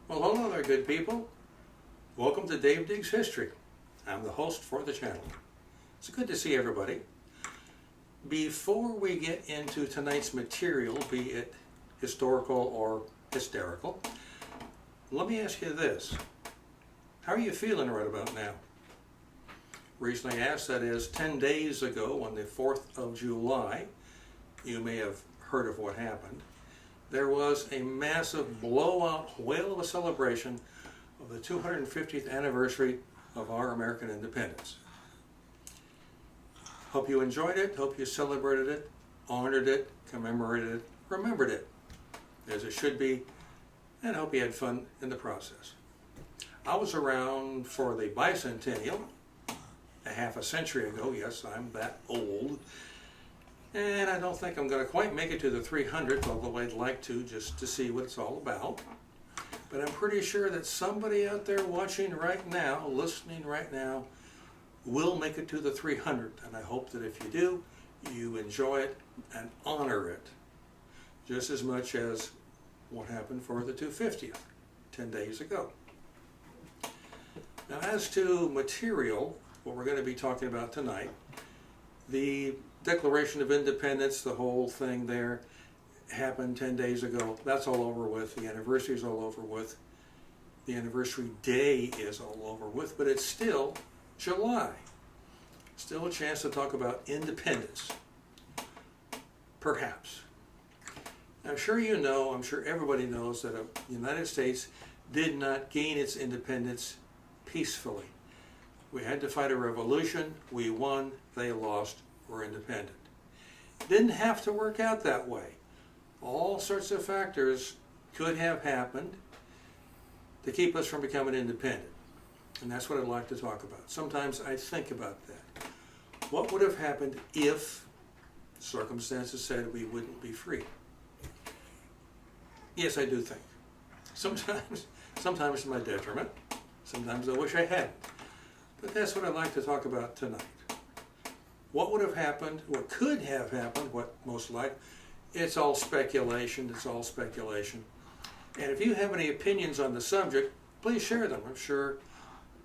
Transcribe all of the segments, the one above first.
Well, hello there, good people. Welcome to Dave Diggs History. I'm the host for the channel. It's good to see everybody. Before we get into tonight's material, be it historical or hysterical, let me ask you this. How are you feeling right about now? Reason I ask that is 10 days ago on the 4th of July, you may have heard of what happened. There was a massive blowout whale of a celebration of the 250th anniversary of our American independence. Hope you enjoyed it, hope you celebrated it, honored it, commemorated it, remembered it, as it should be, and hope you had fun in the process. I was around for the bicentennial a half a century ago. Yes, I'm that old. And I don't think I'm going to quite make it to the 300th, although I'd like to, just to see what it's all about. But I'm pretty sure that somebody out there watching right now, listening right now, will make it to the 300th. And I hope that if you do, you enjoy it and honor it just as much as what happened for the 250th 10 days ago. Now, as to material, what we're going to be talking about tonight, the Declaration of Independence, the whole thing there happened 10 days ago. That's all over with. The anniversary is all over with. The anniversary day is all over with, but it's still July. Still a chance to talk about independence. Perhaps. I'm sure you know, I'm sure everybody knows that the United States did not gain its independence peacefully. We had to fight a revolution. We won. They lost. We're independent. Didn't have to work out that way. All sorts of factors could have happened to keep us from becoming independent. And that's what I'd like to talk about. Sometimes I think about that. What would have happened if circumstances said we wouldn't be free? Yes, I do think. Sometimes to my detriment. Sometimes I wish I hadn't. But that's what I'd like to talk about tonight. What would have happened, what could have happened, what most likely, it's all speculation, it's all speculation. And if you have any opinions on the subject, please share them. I'm sure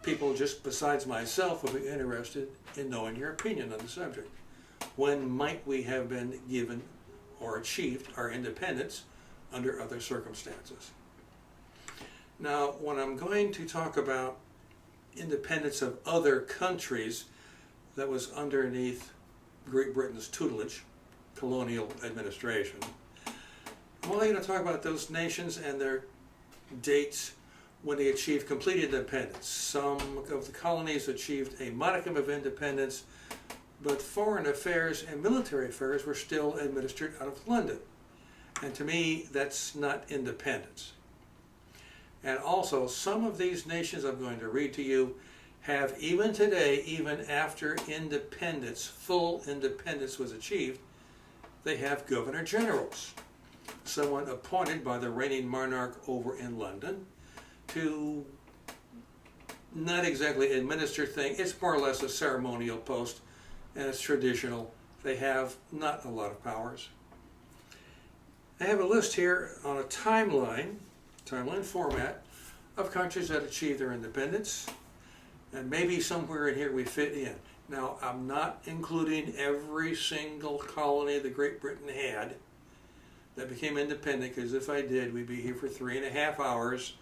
people just besides myself will be interested in knowing your opinion on the subject. When might we have been given or achieved our independence under other circumstances? Now, when I'm going to talk about independence of other countries that was underneath Great Britain's tutelage, colonial administration, I'm only going to talk about those nations and their dates when they achieved complete independence. Some of the colonies achieved a modicum of independence, but foreign affairs and military affairs were still administered out of London. And to me, that's not independence. And also, some of these nations I'm going to read to you have, even today, even after independence, full independence was achieved, they have governor generals, someone appointed by the reigning monarch over in London to not exactly administer things. It's more or less a ceremonial post, and it's traditional. They have not a lot of powers. I have a list here on a timeline format of countries that achieved their independence, and maybe somewhere in here we fit in. Now, I'm not including every single colony that Great Britain had that became independent, because if I did, we'd be here for 3.5 hours.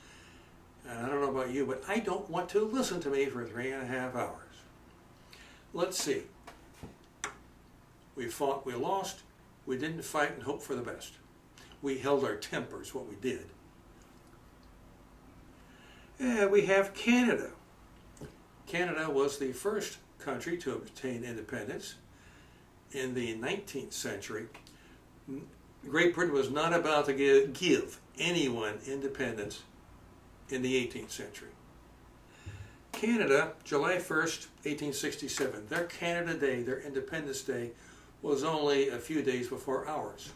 And I don't know about you, but I don't want to listen to me for 3.5 hours. Let's see. We fought, we lost. We didn't fight and hope for the best. We held our tempers, what we did. We have Canada. Canada was the first country to obtain independence in the 19th century. Great Britain was not about to give anyone independence in the 18th century. Canada, July 1st, 1867, their Canada Day, their Independence Day, was only a few days before ours.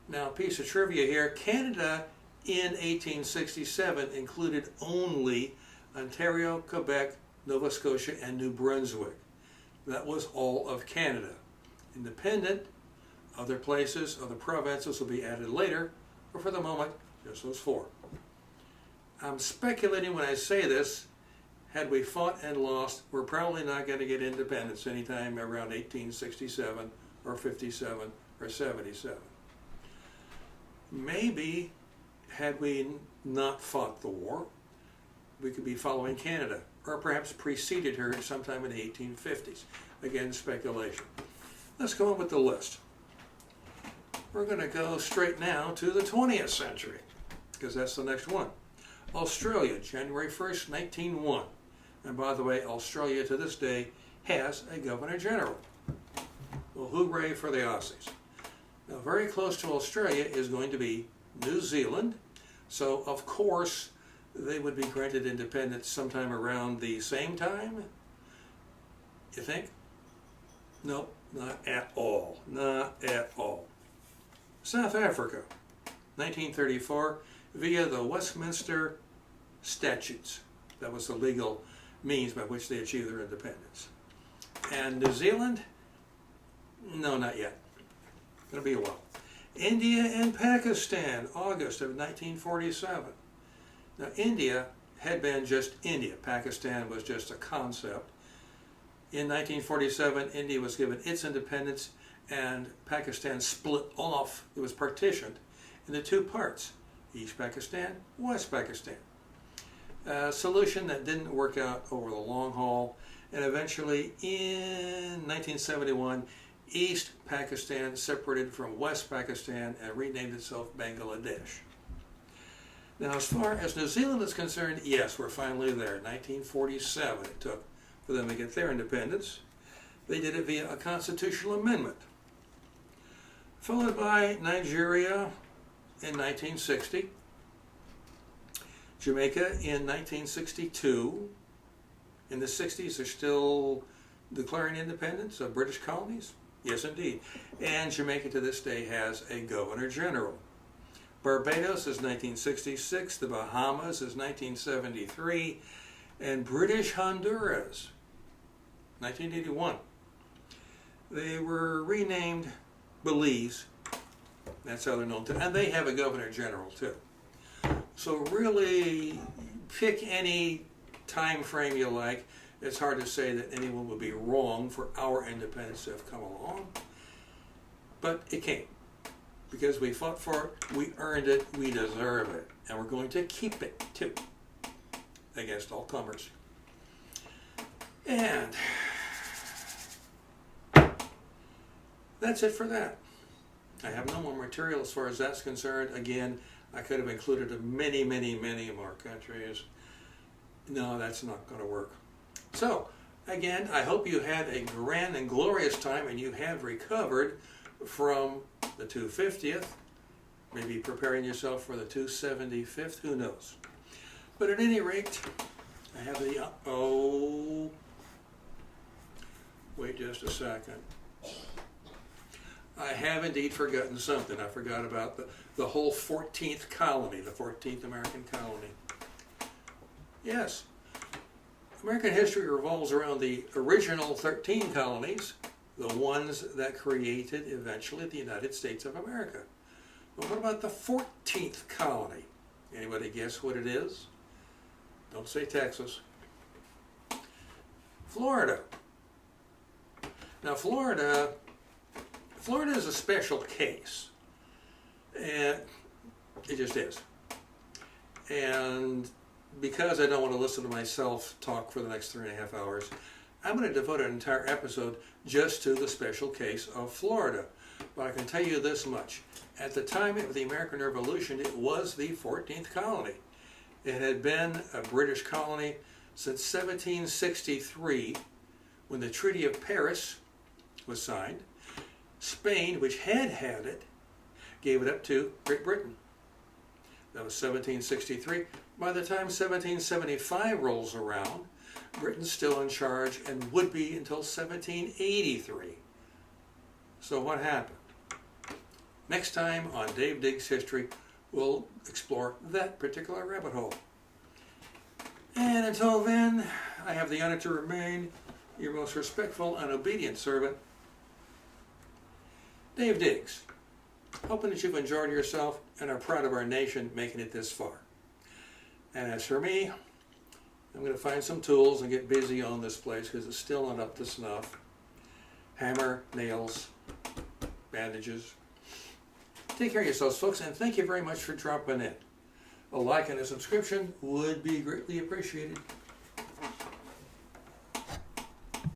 Now, a piece of trivia here, Canada in 1867 included only Ontario, Quebec, Nova Scotia, and New Brunswick. That was all of Canada. Independent, other places, other provinces will be added later, but for the moment, just those four. I'm speculating when I say this. Had we fought and lost, we're probably not going to get independence anytime around 1867 or 57 or 77. Maybe, had we not fought the war, we could be following Canada, or perhaps preceded her sometime in the 1850s. Again, speculation. Let's go on with the list. We're going to go straight now to the 20th century, because that's the next one. Australia, January 1st, 1901. And by the way, Australia to this day has a Governor General. Well, hooray for the Aussies. Now, very close to Australia is going to be New Zealand. So, of course, they would be granted independence sometime around the same time. You think? No, not at all. Not at all. South Africa, 1934, via the Westminster Statutes. That was the legal means by which they achieved their independence. And New Zealand? No, not yet. It'll be a while. India and Pakistan, August of 1947. Now, India had been just India. Pakistan was just a concept. In 1947, India was given its independence, and Pakistan split off. It was partitioned into two parts, East Pakistan, West Pakistan. A solution that didn't work out over the long haul, and eventually in 1971, East Pakistan separated from West Pakistan and renamed itself Bangladesh. Now, as far as New Zealand is concerned, yes, we're finally there. 1947 it took for them to get their independence. They did it via a constitutional amendment. Followed by Nigeria in 1960. Jamaica in 1962. In the 60s, they're still declaring independence of British colonies. Yes, indeed. And Jamaica to this day has a Governor General. Barbados is 1966. The Bahamas is 1973. And British Honduras, 1981. They were renamed Belize. That's how they're known too. And they have a Governor General too. So really, pick any time frame you like. It's hard to say that anyone would be wrong for our independence to have come along. But it came. Because we fought for it, we earned it, we deserve it. And we're going to keep it too. Against all comers. And that's it for that. I have no more material as far as that's concerned. Again, I could have included many, many, many more countries. No, that's not going to work. So, again, I hope you had a grand and glorious time and you have recovered from the 250th, maybe preparing yourself for the 275th, who knows. But at any rate, I have the, wait just a second. I have indeed forgotten something. I forgot about the whole 14th colony, the 14th American colony. Yes, American history revolves around the original 13 colonies, the ones that created eventually the United States of America. But what about the 14th colony? Anybody guess what it is? Don't say Texas. Florida. Now Florida is a special case. And it just is. And because I don't want to listen to myself talk for the next 3.5 hours, I'm going to devote an entire episode just to the special case of Florida. But I can tell you this much. At the time of the American Revolution, it was the 14th colony. It had been a British colony since 1763, when the Treaty of Paris was signed. Spain, which had it, gave it up to Great Britain. That was 1763. By the time 1775 rolls around, Britain's still in charge and would be until 1783. So what happened? Next time on Dave Diggs History, we'll explore that particular rabbit hole. And until then, I have the honor to remain your most respectful and obedient servant, Dave Diggs. Hoping that you've enjoyed yourself and are proud of our nation making it this far. And as for me, I'm going to find some tools and get busy on this place because it's still not up to snuff. Hammer, nails, bandages. Take care of yourselves, folks, and thank you very much for dropping in. A like and a subscription would be greatly appreciated.